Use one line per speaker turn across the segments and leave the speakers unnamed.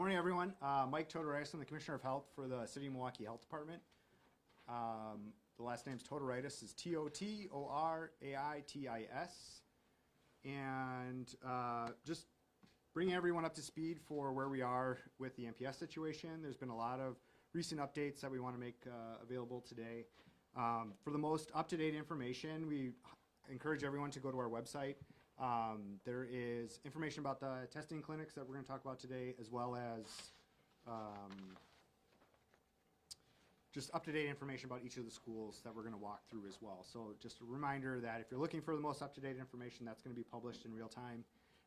Morning, everyone. Mike Todoritis. I'm the Commissioner of Health for the City of Milwaukee Health Department. The last name's Todoritis is Totoraitis. And just bringing everyone up to speed for where we are with the MPS situation. There's been a lot of recent updates that we want to make available today. For the most up-to-date information, we encourage everyone to go to our website. There is information about the testing clinics that we're going to talk about today, as well as just up-to-date information about each of the schools that we're going to walk through as well. So just a reminder that if you're looking for the most up-to-date information, that's going to be published in real time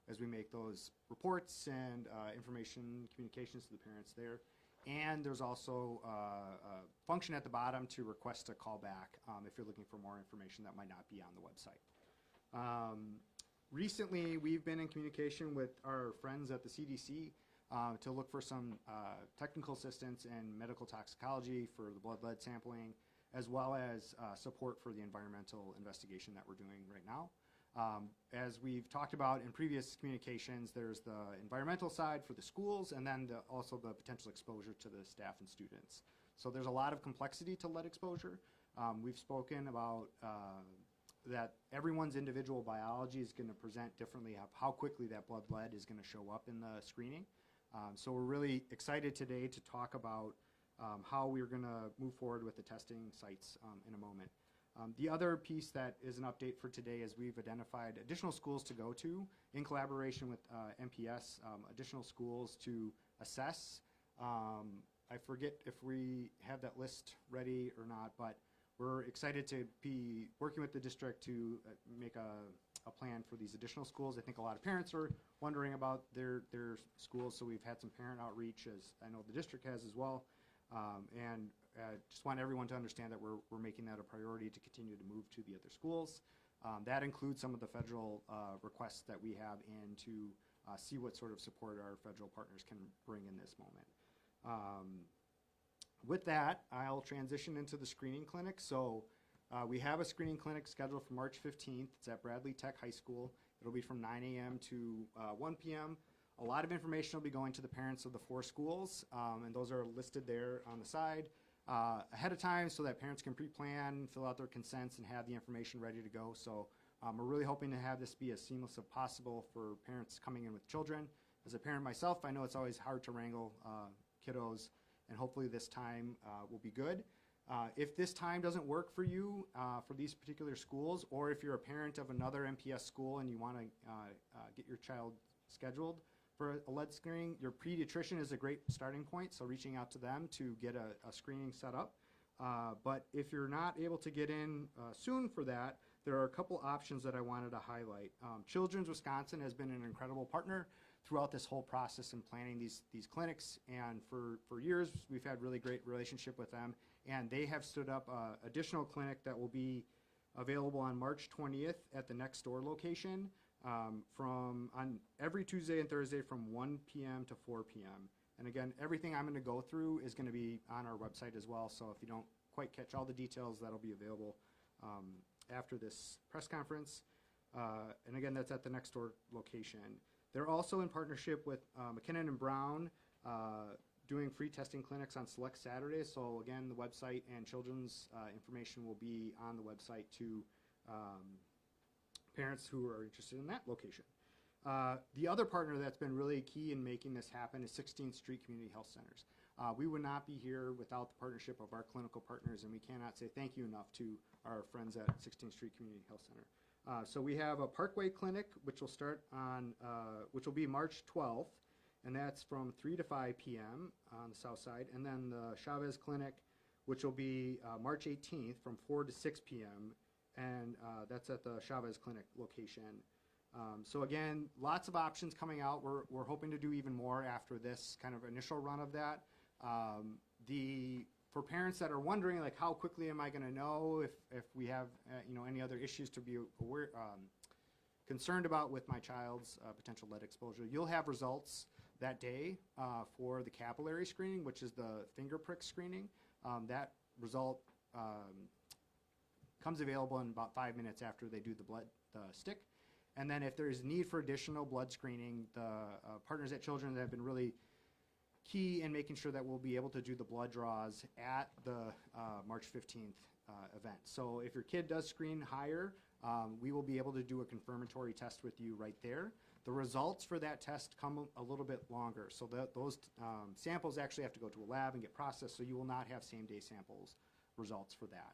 as we make those reports and information communications to the parents there. And there's also a function at the bottom to request a call back if you're looking for more information that might not be on the website. Recently, we've been in communication with our friends at the CDC to look for some technical assistance in medical toxicology for the blood lead sampling, as well as support for the environmental investigation that we're doing right now. As we've talked about in previous communications, there's the environmental side for the schools, and then also the potential exposure to the staff and students. So there's a lot of complexity to lead exposure. We've spoken about that everyone's individual biology is going to present differently, how quickly that blood lead is going to show up in the screening. So we're really excited today to talk about how we're going to move forward with the testing sites in a moment. The other piece that is an update for today is we've identified additional schools to go to in collaboration with MPS, additional schools to assess. I forget if we have that list ready or not, but we're excited to be working with the district to make a plan for these additional schools. I think a lot of parents are wondering about their schools, so we've had some parent outreach, as I know the district has as well. And just want everyone to understand that we're making that a priority to continue to move to the other schools. That includes some of the federal requests that we have in to see what sort of support our federal partners can bring in this moment. With that, I'll transition into the screening clinic. So we have a screening clinic scheduled for March 15th. It's at Bradley Tech High School. It'll be from 9 a.m. to 1 p.m. A lot of information will be going to the parents of the 4 schools, and those are listed there on the side ahead of time so that parents can pre-plan, fill out their consents, and have the information ready to go. So we're really hoping to have this be as seamless as possible for parents coming in with children. As a parent myself, I know it's always hard to wrangle kiddos, and hopefully this time will be good. If this time doesn't work for you for these particular schools, or if you're a parent of another MPS school and you want to get your child scheduled for a lead screening, your pediatrician is a great starting point, so reaching out to them to get a screening set up. But if you're not able to get in soon for that, there are a couple options that I wanted to highlight. Children's Wisconsin has been an incredible partner throughout this whole process in planning these clinics, and for years we've had really great relationship with them, and they have stood up an additional clinic that will be available on March 20th at the next door location on every Tuesday and Thursday from 1 p.m. to 4 p.m. And again, everything I'm going to go through is going to be on our website as well, so if you don't quite catch all the details, that'll be available after this press conference. And again, that's at the next door location. They're also in partnership with McKinnon and Brown doing free testing clinics on select Saturdays. So again, the website and children's information will be on the website to parents who are interested in that location. The other partner that's been really key in making this happen is 16th Street Community Health Centers. We would not be here without the partnership of our clinical partners, and we cannot say thank you enough to our friends at 16th Street Community Health Center. So we have a Parkway Clinic, which will start on, which will be March 12th, and that's from 3 to 5 p.m. on the south side. And then the Chavez Clinic, which will be March 18th from 4 to 6 p.m., and that's at the Chavez Clinic location. So again, lots of options coming out. We're hoping to do even more after this kind of initial run of that. For parents that are wondering, like, how quickly am I going to know if we have any other issues to be aware, concerned about with my child's potential lead exposure, you'll have results that day for the capillary screening, which is the finger prick screening. That result comes available in about 5 minutes after they do the stick. And then if there's need for additional blood screening, the partners at Children have been really key in making sure that we'll be able to do the blood draws at the March 15th event. So if your kid does screen higher, we will be able to do a confirmatory test with you right there. The results for that test come a little bit longer. So those samples actually have to go to a lab and get processed, so you will not have same-day samples results for that.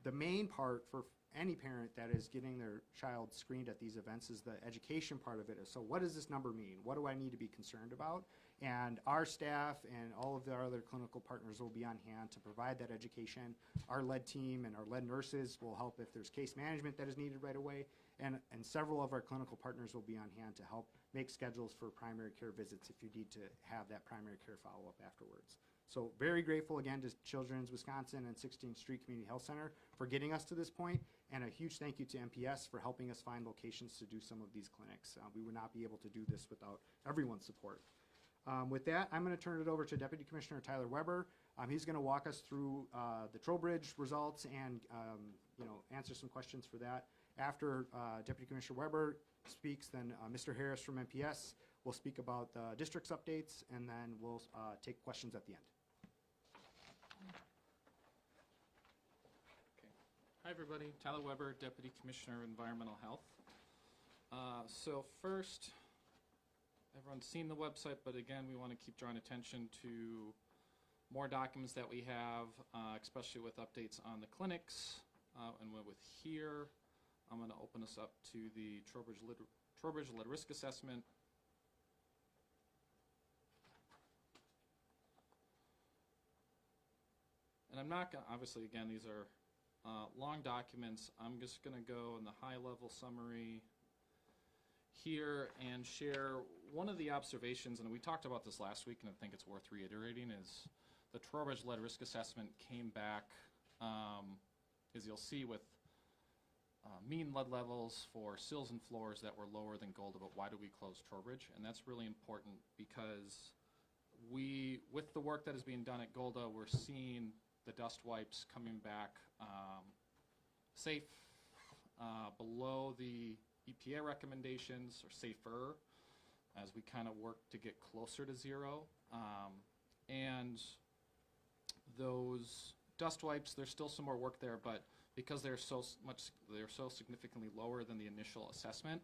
The main part for any parent that is getting their child screened at these events is the education part of it. So what does this number mean? What do I need to be concerned about? And our staff and all of our other clinical partners will be on hand to provide that education. Our lead team and our lead nurses will help if there's case management that is needed right away. And several of our clinical partners will be on hand to help make schedules for primary care visits if you need to have that primary care follow-up afterwards. So very grateful again to Children's Wisconsin and 16th Street Community Health Center for getting us to this point, and a huge thank you to MPS for helping us find locations to do some of these clinics. We would not be able to do this without everyone's support. With that, I'm going to turn it over to Deputy Commissioner Tyler Weber. He's going to walk us through the Trowbridge results and answer some questions for that. After Deputy Commissioner Weber speaks, then Mr. Harris from MPS will speak about the district's updates, and then we'll take questions at the end.
Hi everybody, Tyler Weber, Deputy Commissioner of Environmental Health. So first, everyone's seen the website, but again, we want to keep drawing attention to more documents that we have, especially with updates on the clinics. And with here, I'm going to open us up to the Trowbridge Lead Risk Assessment. And I'm not going to, obviously, again, these are long documents. I'm just going to go in the high-level summary here and share one of the observations, and we talked about this last week, and I think it's worth reiterating, is the Trowbridge Lead Risk Assessment came back, as you'll see, with mean lead levels for sills and floors that were lower than Golda. But why do we close Trowbridge? And that's really important because with the work that is being done at Golda, we're seeing the dust wipes coming back safe, below the EPA recommendations, or safer, as we kind of work to get closer to zero. And those dust wipes, there's still some more work there, but because they're so significantly lower than the initial assessment,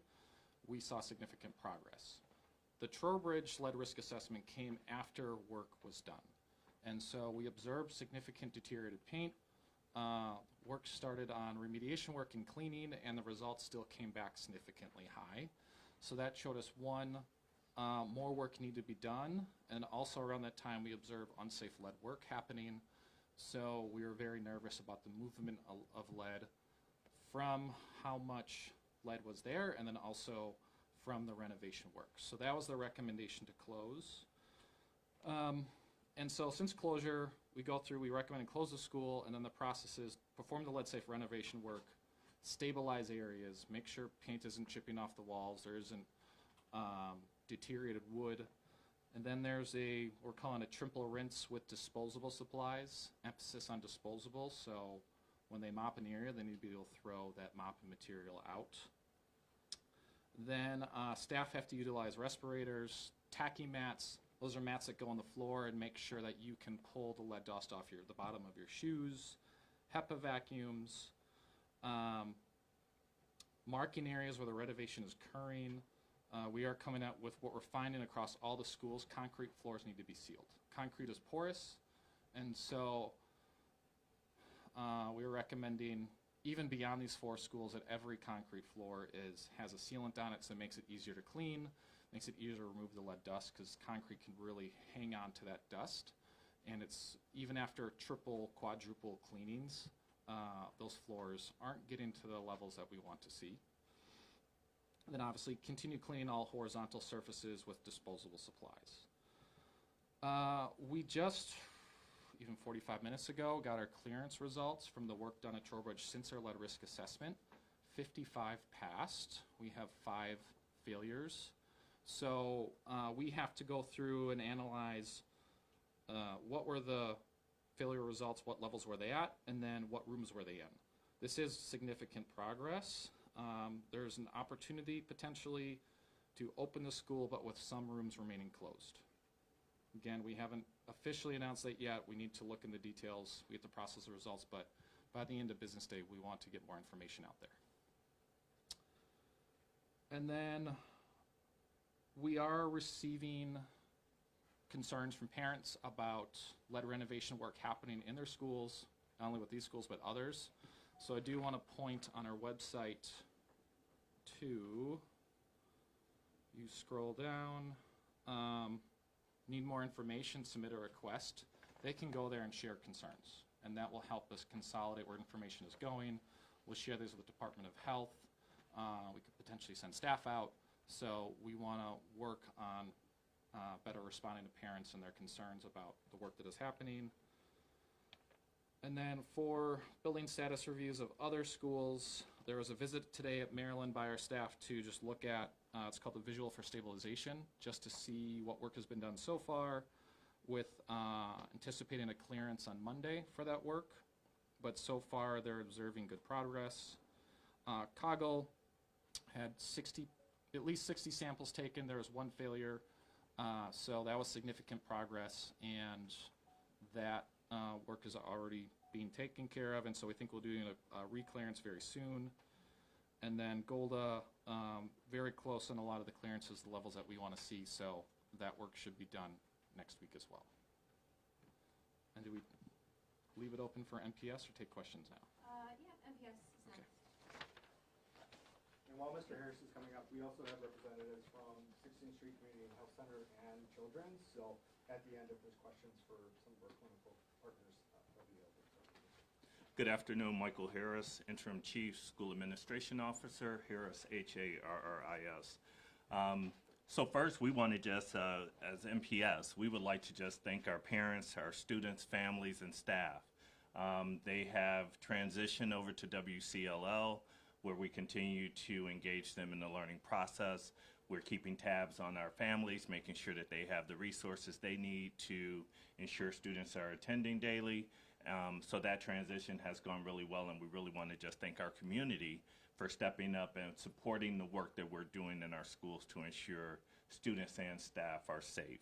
we saw significant progress. The Trowbridge Lead Risk Assessment came after work was done. And so we observed significant deteriorated paint. Work started on remediation work and cleaning, and the results still came back significantly high. So that showed us, one, more work needed to be done, and also around that time we observed unsafe lead work happening. So we were very nervous about the movement of lead from how much lead was there, and then also from the renovation work. So that was the recommendation to close. And so since closure, we recommend and close the school, and then the process is perform the lead safe renovation work, stabilize areas, make sure paint isn't chipping off the walls, there isn't deteriorated wood. And then there's we're calling a triple rinse with disposable supplies, emphasis on disposable, so when they mop an area, they need to be able to throw that mopping material out. Then staff have to utilize respirators, tacky mats. Those are mats that go on the floor and make sure that you can pull the lead dust off the bottom of your shoes. HEPA vacuums, marking areas where the renovation is occurring. We are coming out with what we're finding across all the schools. Concrete floors need to be sealed. Concrete is porous, and so we're recommending, even beyond these 4 schools, that every concrete floor has a sealant on it, so it makes it easier to clean, makes it easier to remove the lead dust, because concrete can really hang on to that dust. And it's, even after triple, quadruple cleanings, those floors aren't getting to the levels that we want to see. And then obviously continue cleaning all horizontal surfaces with disposable supplies. We just, even 45 minutes ago, got our clearance results from the work done at Trowbridge since our lead risk assessment. 55 passed. We have 5 failures. So we have to go through and analyze what were the failure results, what levels were they at, and then what rooms were they in. This is significant progress. There's an opportunity potentially to open the school, but with some rooms remaining closed. Again, we haven't officially announced that yet. We need to look in the details. We have to process the results, but by the end of business day, we want to get more information out there. And then we are receiving concerns from parents about lead renovation work happening in their schools, not only with these schools, but others. So I do want to point on our website to, you scroll down, need more information, submit a request. They can go there and share concerns, and that will help us consolidate where information is going. We'll share these with the Department of Health. We could potentially send staff out. So we want to work on better responding to parents and their concerns about the work that is happening. And then for building status reviews of other schools, there was a visit today at Maryland by our staff to just look at, it's called the Visual for Stabilization, just to see what work has been done so far, with anticipating a clearance on Monday for that work. But so far they're observing good progress. Coggle had at least 60 samples taken. There was one failure. So that was significant progress, and that work is already being taken care of, and so we think we'll do a re-clearance very soon. And then Golda, very close on a lot of the clearances, the levels that we want to see, so that work should be done next week as well. And do we leave it open for MPS or take questions now?
Yeah, MPS is next.
And while Mr. Harris is coming up, we also have representatives from 16th Street Community and Health Center and Children's. So at the end, if there's questions for some of our clinical partners, they'll be able to.
Good afternoon, Michael Harris, Interim Chief School Administration Officer, Harris, Harris. So first, we want to just, as MPS, we would like to just thank our parents, our students, families, and staff. They have transitioned over to WCLL, where we continue to engage them in the learning process. We're keeping tabs on our families, making sure that they have the resources they need to ensure students are attending daily. So that transition has gone really well, and we really want to just thank our community for stepping up and supporting the work that we're doing in our schools to ensure students and staff are safe.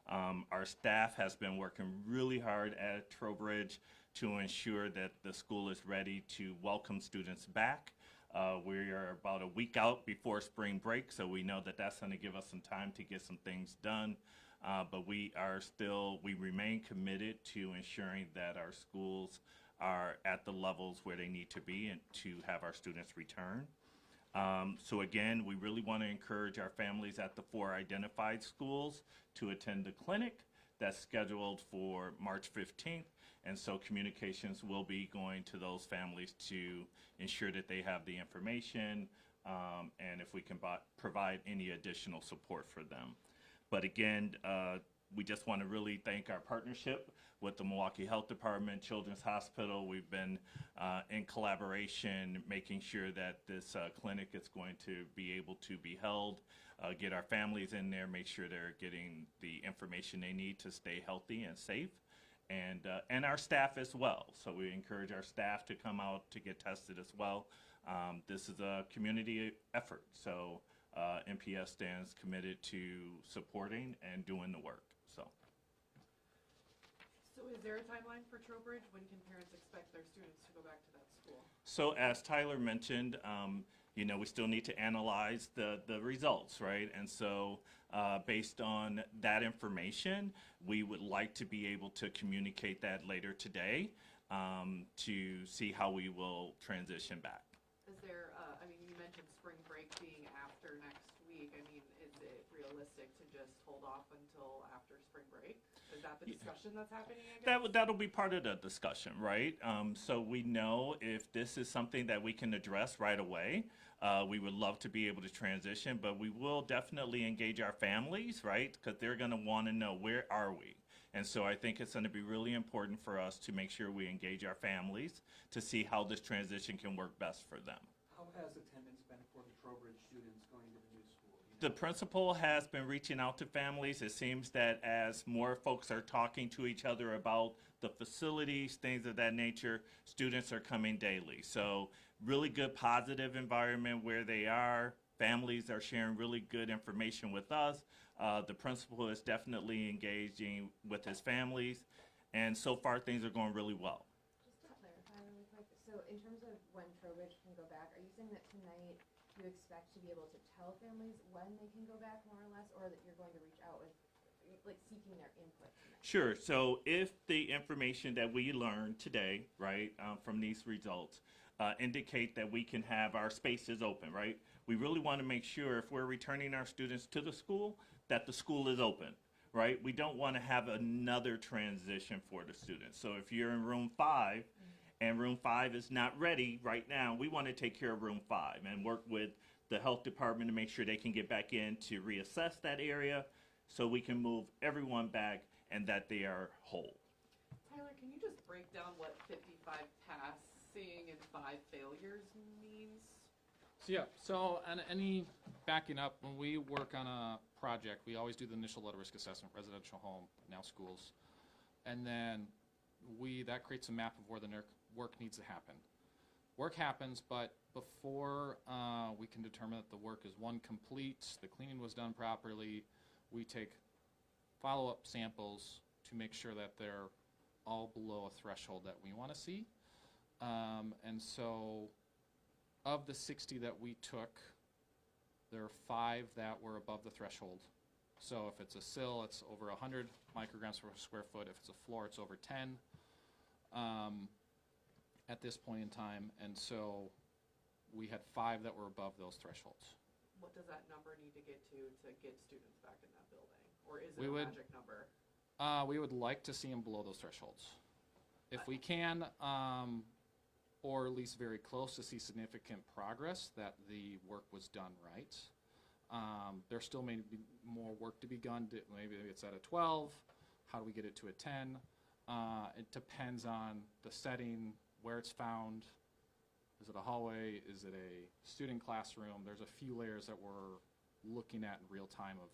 Our staff has been working really hard at Trowbridge to ensure that the school is ready to welcome students back. We are about a week out before spring break, so we know that that's going to give us some time to get some things done. But we remain committed to ensuring that our schools are at the levels where they need to be and to have our students return. So again, we really want to encourage our families at the 4 identified schools to attend the clinic that's scheduled for March 15th. And so communications will be going to those families to ensure that they have the information and if we can provide any additional support for them. But again, we just want to really thank our partnership with the Milwaukee Health Department, Children's Hospital. We've been in collaboration, making sure that this clinic is going to be able to be held, get our families in there, make sure they're getting the information they need to stay healthy and safe, and our staff as well. So we encourage our staff to come out to get tested as well. This is a community effort, so MPS stands committed to supporting and doing the work.
So is there a timeline for Trowbridge? When can parents expect their students to go back to that school?
So as Tyler mentioned, you know, we still need to analyze the results, right? And so based on that information, we would like to be able to communicate that later today to see how we will transition back.
Is there, I mean, you mentioned spring break being after next week. I mean, is it realistic to just hold off until after spring break? Is that the discussion that's happening, I guess?
That'll be part of the discussion, right? So we know if this is something that we can address right away, we would love to be able to transition, but we will definitely engage our families, right? Because they're going to want to know, where are we? And so I think it's going to be really important for us to make sure we engage our families to see how this transition can work best for them.
How has attendance been for the Trowbridge students going to the new school?
The principal has been reaching out to families. It seems that as more folks are talking to each other about the facilities, things of that nature, students are coming daily. So really good positive environment where they are. Families are sharing really good information with us. The principal is definitely engaging with his families, and so far things are going really well.
Just to clarify really quick, so in terms of when Trowbridge can go back, are you saying that tonight you expect to be able to tell families when they can go back more or less, or that you're going to reach out with, like, seeking their input tonight?
Sure. So if the information that we learned today, right, from these results, indicate that we can have our spaces open, right? We really want to make sure if we're returning our students to the school, that the school is open, right? We don't want to have another transition for the students. So if you're in room 5 and room 5 is not ready right now, we want to take care of room 5 and work with the health department to make sure they can get back in to reassess that area so we can move everyone back and that they are whole.
Tyler, can you just break down what 55 passing and 5 failures means?
So on any backing up, when we work on a project, we always do the initial level risk assessment, residential home, now schools. And then that creates a map of where the work needs to happen. Work happens, but before we can determine that the work is complete, the cleaning was done properly, we take follow-up samples to make sure that they're all below a threshold that we want to see. And so of the 60 that we took, there are 5 that were above the threshold. So if it's a sill, it's over 100 micrograms per square foot. If it's a floor, it's over 10 at this point in time. And so we had 5 that were above those thresholds.
What does that number need to get students back in that building? Or is it
We
a
would-
magic number?
We would like to see them below those thresholds. If we can, or at least very close to see significant progress, that the work was done right. There still may be more work to be done. Maybe it's at a 12. How do we get it to a 10? It depends on the setting, where it's found. Is it a hallway? Is it a student classroom? There's a few layers that we're looking at in real time of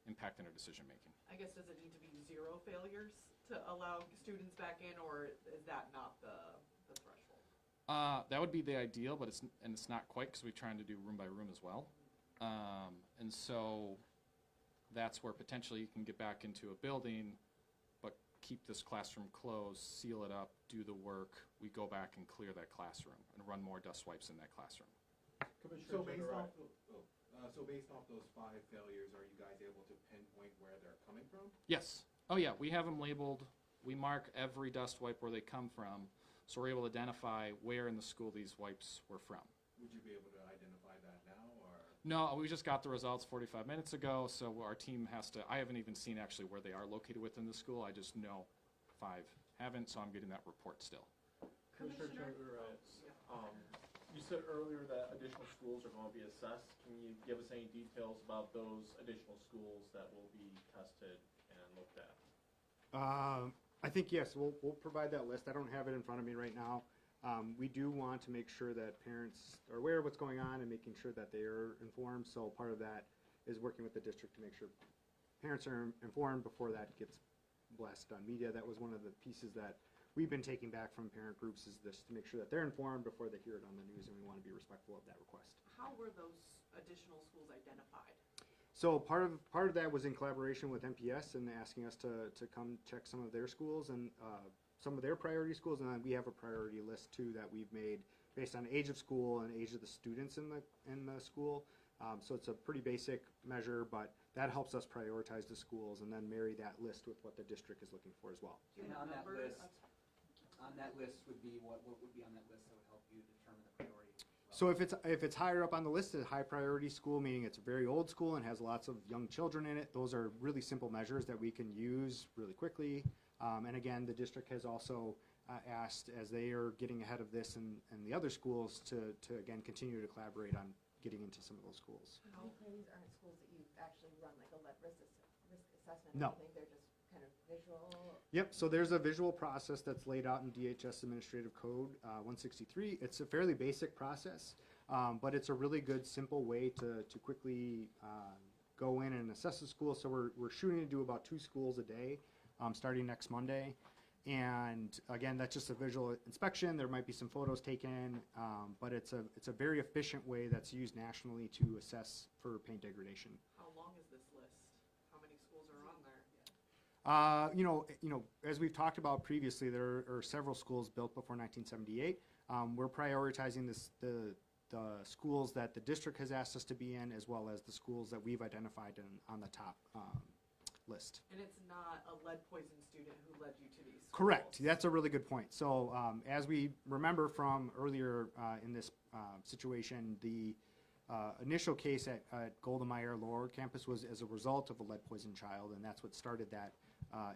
impacting our decision making.
I guess, does it need to be 0 failures to allow students back in, or is that not the threshold?
That would be the ideal, but it's not quite, because we're trying to do room by room as well. And so that's where potentially you can get back into a building, but keep this classroom closed, seal it up, do the work. We go back and clear that classroom and run more dust wipes in that classroom.
So based off those 5 failures, are you guys able to pinpoint where they're coming from?
Yes. Oh yeah, we have them labeled. We mark every dust wipe where they come from, so we're able to identify where in the school these wipes were from.
Would you be able to identify that now, or?
No, we just got the results 45 minutes ago, so our team has to, I haven't even seen actually where they are located within the school. I just know 5 haven't, so I'm getting that report still.
Commissioner?
You said earlier that additional schools are going to be assessed. Can you give us any details about those additional schools that will be tested and looked at?
I think, yes, we'll provide that list. I don't have it in front of me right now. We do want to make sure that parents are aware of what's going on and making sure that they are informed. So part of that is working with the district to make sure parents are informed before that gets blessed on media. That was one of the pieces that we've been taking back from parent groups, is this, to make sure that they're informed before they hear it on the news, and we want to be respectful of that request.
How were those additional schools identified?
So part of that was in collaboration with MPS and asking us to come check some of their schools and some of their priority schools, and then we have a priority list too that we've made based on age of school and age of the students in the school. So it's a pretty basic measure, but that helps us prioritize the schools and then marry that list with what the district is looking for as well.
Do you
And
have
on that
numbers?
list, would be, what would be on that list that would help you determine the priority?
So if it's higher up on the list, a high priority school, meaning it's a very old school and has lots of young children in it, those are really simple measures that we can use really quickly. And again, the district has also asked, as they are getting ahead of this and the other schools, to again continue to collaborate on getting into some of those schools.
To be clear, these aren't schools that you've actually run like a lead risk assessment.
No.
I think they're just kind of visual.
Yep, so there's a visual process that's laid out in DHS Administrative Code 163. It's a fairly basic process, but it's a really good, simple way to quickly go in and assess a school. So we're shooting to do about 2 schools a day starting next Monday. And again, that's just a visual inspection. There might be some photos taken, but it's a very efficient way that's used nationally to assess for paint degradation.
How long is this list? How many schools are on there?
As we've talked about previously, there are several schools built before 1978. We're prioritizing the schools that the district has asked us to be in, as well as the schools that we've identified on the top list.
And it's not a lead poisoned student who led you to these schools?
Correct. That's a really good point. So as we remember from earlier in this situation, the initial case at Golda Meir Lower Campus was as a result of a lead poisoned child, and that's what started that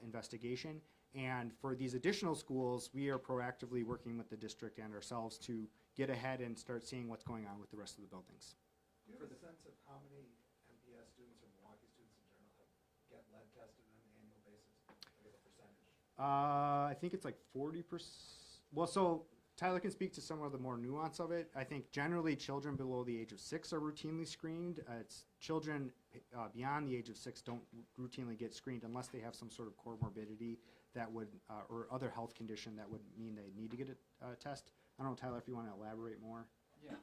investigation. And for these additional schools, we are proactively working with the district and ourselves to get ahead and start seeing what's going on with the rest of the buildings.
Do you have a sense of how many MPS students or Milwaukee students in general get lead tested on an annual basis? Like a percentage?
I think it's like 40%. Well, so Tyler can speak to some of the more nuance of it. I think generally children below the age of 6 are routinely screened. It's children beyond the age of 6 don't routinely get screened unless they have some sort of comorbidity that would, or other health condition that would mean they need to get a test. I don't know, Tyler, if you want to elaborate more.
Yeah.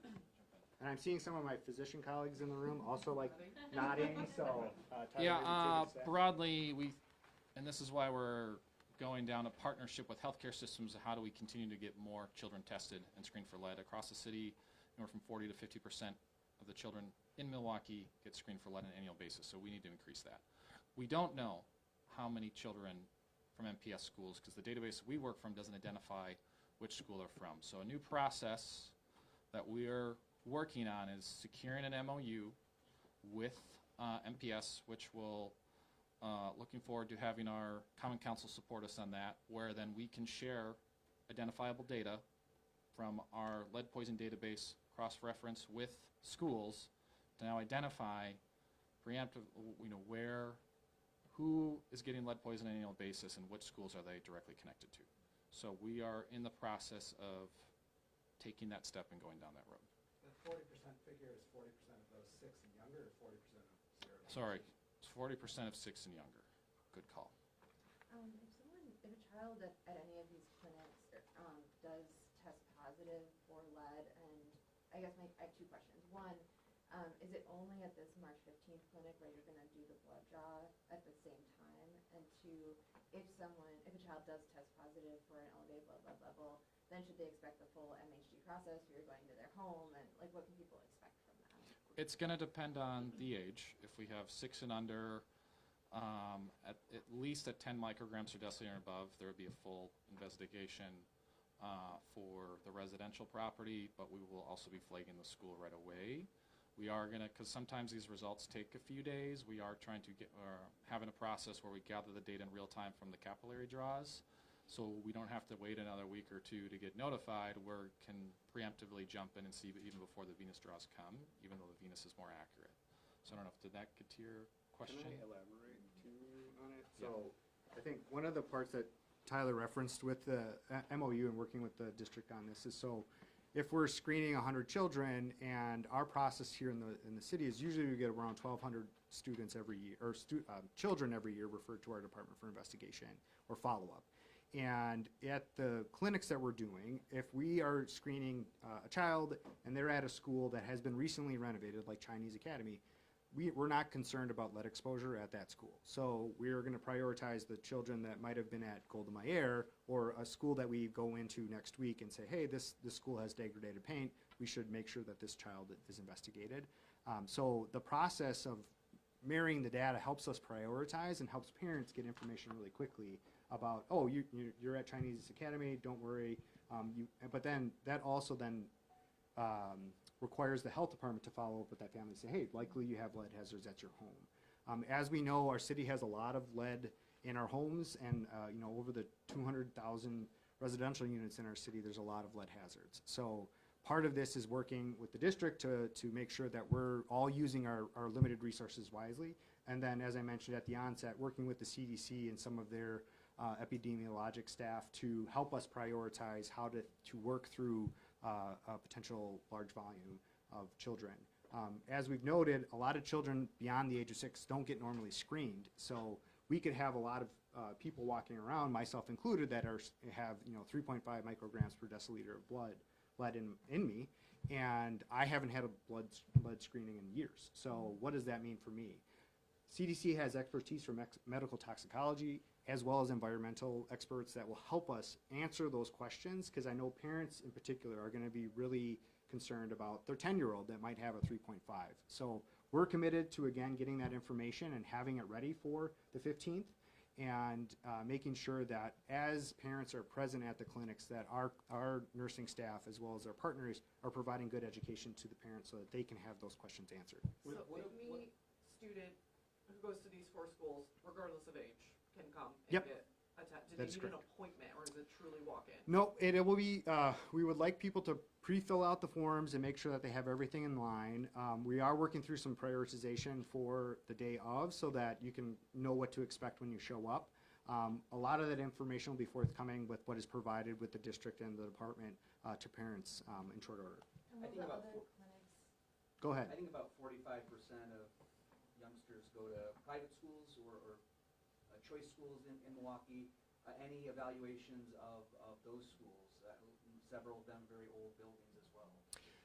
And I'm seeing some of my physician colleagues in the room also like nodding, so Tyler,
Yeah,
maybe take a stab.
broadly, and this is why we're going down a partnership with healthcare systems. How do we continue to get more children tested and screened for lead across the city? Anywhere from 40 to 50% of the children in Milwaukee get screened for lead on an annual basis, so we need to increase that. We don't know how many children from MPS schools, because the database we work from doesn't identify which school they're from. So a new process that we're working on is securing an MOU with MPS, which will looking forward to having our Common Council support us on that, where then we can share identifiable data from our lead poison database, cross-reference with schools to now identify preemptive, who is getting lead poison on an annual basis and which schools are they directly connected to. So we are in the process of taking that step and going down that road.
The 40% figure is 40% of those 6 and younger, or 40% of 0?
Sorry, it's 40% of 6 and younger. Good call.
If a child at any of these clinics does test positive for lead, and I guess I have 2 questions. One, is it only at this March 15th clinic where you're going to do the blood draw at the same time? And 2, if a child does test positive for an elevated blood lead level, then should they expect the full MHD process where you're going to their home, and like what can people expect from that?
It's going to depend on the age. If we have 6 and under, at least at 10 micrograms per deciliter and above, there would be a full investigation for the residential property, but we will also be flagging the school right away. We are going to, because sometimes these results take a few days, we are trying to having a process where we gather the data in real time from the capillary draws, so we don't have to wait another week or 2 to get notified. We can preemptively jump in and see even before the venous draws come, even though the venous is more accurate. So I don't know, did that get to your question?
Can I elaborate too on it? So I think one of the parts that Tyler referenced with the MOU and working with the district on this is, so if we're screening 100 children, and our process here in the city is usually we get around 1,200 students every year, or children every year referred to our department for investigation or follow-up. And at the clinics that we're doing, if we are screening a child and they're at a school that has been recently renovated, like Chinese Academy, we're not concerned about lead exposure at that school. So we're going to prioritize the children that might have been at Golda Meir, or a school that we go into next week and say, hey, this school has degraded paint. We should make sure that this child is investigated. So the process of marrying the data helps us prioritize and helps parents get information really quickly about, oh, you're at Chinese Academy, don't worry. But then that also then requires the health department to follow up with that family and say, hey, likely you have lead hazards at your home. As we know, our city has a lot of lead in our homes, and over the 200,000 residential units in our city, there's a lot of lead hazards. So part of this is working with the district to make sure that we're all using our limited resources wisely. And then, as I mentioned at the onset, working with the CDC and some of their epidemiologic staff to help us prioritize how to work through a potential large volume of children. As we've noted, a lot of children beyond the age of 6 don't get normally screened. So we could have a lot of people walking around, myself included, that have 3.5 micrograms per deciliter of lead in me, and I haven't had a blood screening in years. So what does that mean for me? CDC has expertise from medical toxicology as well as environmental experts that will help us answer those questions, because I know parents in particular are going to be really concerned about their 10-year-old that might have a 3.5. So we're committed to, again, getting that information and having it ready for the 15th, and making sure that as parents are present at the clinics, that our nursing staff as well as our partners are providing good education to the parents so that they can have those questions answered.
So any student who goes to these 4 schools, regardless of age, can come and
Yep.
get attended. Do
That
they
is
need
correct.
an appointment, or is it truly walk-in?
No, it will be, we would like people to pre-fill out the forms and make sure that they have everything in line. We are working through some prioritization for the day of so that you can know what to expect when you show up. A lot of that information will be forthcoming with what is provided with the district and the department to parents in short order.
And
I
will
think
the
about
other
four-
clinics,
Go ahead.
I think about 45% of youngsters go to private schools or choice schools in Milwaukee. Any evaluations of those schools? Several of them very old buildings as well.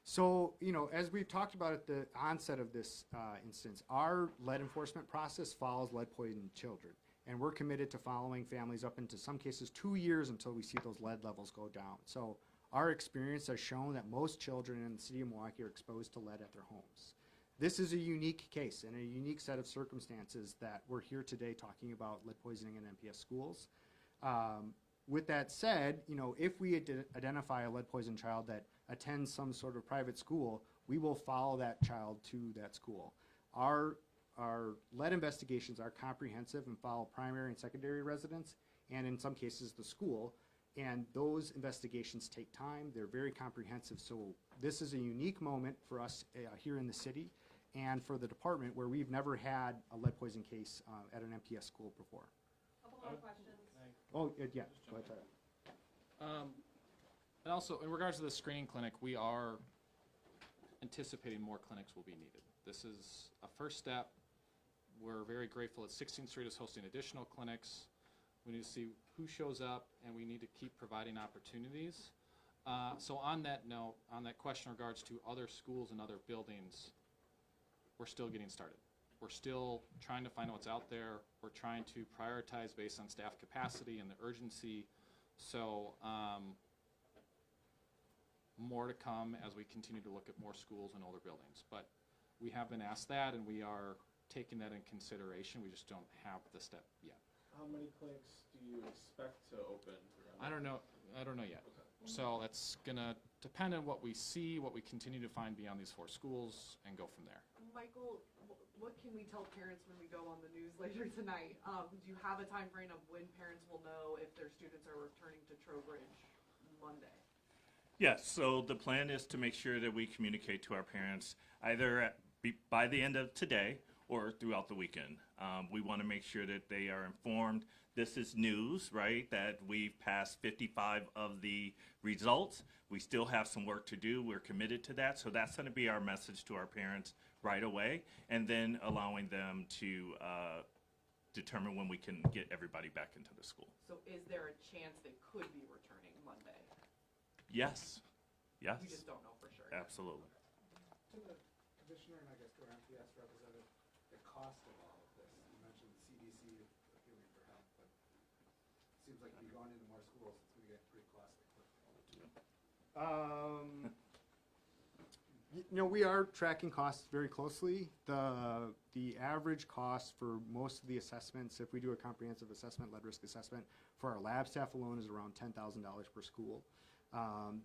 So, as we've talked about at the onset of this instance, our lead enforcement process follows lead poisoned children. And we're committed to following families up into some cases 2 years until we see those lead levels go down. So our experience has shown that most children in the city of Milwaukee are exposed to lead at their homes. This is a unique case and a unique set of circumstances that we're here today talking about lead poisoning in MPS schools. With that said, if we identify a lead poisoned child that attends some sort of private school, we will follow that child to that school. Our lead investigations are comprehensive and follow primary and secondary residents, and in some cases the school, and those investigations take time. They're very comprehensive, so this is a unique moment for us here in the city and for the department, where we've never had a lead poison case at an MPS school before.
Couple more questions.
Oh, yeah, go ahead, Tyler.
And also, in regards to the screening clinic, we are anticipating more clinics will be needed. This is a first step. We're very grateful that 16th Street is hosting additional clinics. We need to see who shows up, and we need to keep providing opportunities. So on that note, on that question in regards to other schools and other buildings, we're still getting started. We're still trying to find out what's out there. We're trying to prioritize based on staff capacity and the urgency. So more to come as we continue to look at more schools and older buildings. But we have been asked that, and we are taking that in consideration. We just don't have the step yet.
How many clinics do you expect to open?
I don't know yet.
Okay.
So that's gonna depend on what we see, what we continue to find beyond these 4 schools, and go from there.
Michael, what can we tell parents when we go on the news later tonight? Do you have a time frame of when parents will know if their students are returning to Trowbridge Monday?
Yes, so the plan is to make sure that we communicate to our parents either by the end of today or throughout the weekend. We want to make sure that they are informed. This is news, right, that we've passed 55 of the results. We still have some work to do. We're committed to that. So that's going to be our message to our parents right away, and then allowing them to determine when we can get everybody back into the school.
So is there a chance they could be returning Monday?
Yes, yes,
We just don't know for sure yet.
absolutely.
To the commissioner and I guess to our MPS representative, the cost of all of this, you mentioned the CDC appealing for help, but it seems like if you're going into more schools, it's gonna get pretty costly quickly.
We are tracking costs very closely. The average cost for most of the assessments, if we do a comprehensive assessment, lead risk assessment, for our lab staff alone is around $10,000 per school.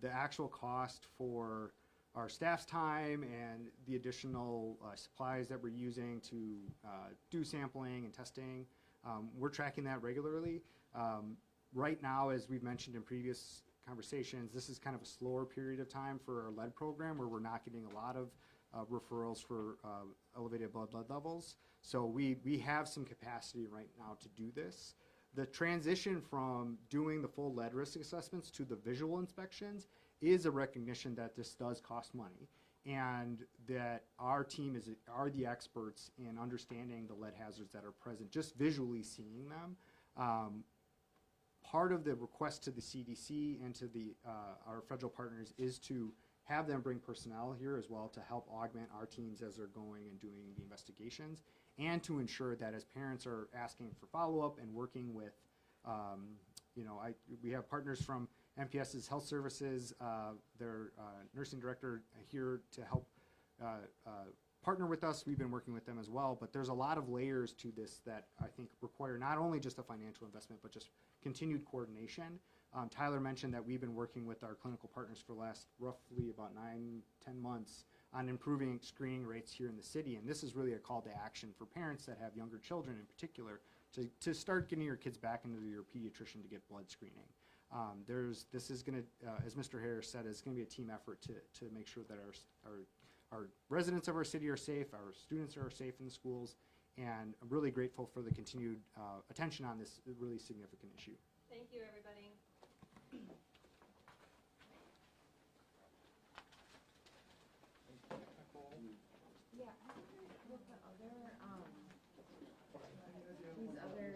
The actual cost for our staff's time and the additional supplies that we're using to do sampling and testing, we're tracking that regularly. Right now, as we've mentioned in previous conversations, this is kind of a slower period of time for our lead program, where we're not getting a lot of referrals for elevated blood levels. So we have some capacity right now to do this. The transition from doing the full lead risk assessments to the visual inspections is a recognition that this does cost money, and that our team are the experts in understanding the lead hazards that are present, just visually seeing them. Part of the request to the CDC and to our federal partners is to have them bring personnel here as well to help augment our teams as they're going and doing the investigations, and to ensure that as parents are asking for follow-up and working with, we have partners from MPS's health services, their nursing director here to help partner with us. We've been working with them as well, but there's a lot of layers to this that I think require not only just a financial investment, but just continued coordination. Tyler mentioned that we've been working with our clinical partners for the last roughly about 9-10 months on improving screening rates here in the city, and this is really a call to action for parents that have younger children in particular to start getting your kids back into your pediatrician to get blood screening. This is going to, as Mr. Harris said, it's going to be a team effort to make sure that our residents of our city are safe, our students are safe in the schools, and I'm really grateful for the continued attention on this really significant issue.
Thank you, everybody.
Yeah, I wonder what the other, these other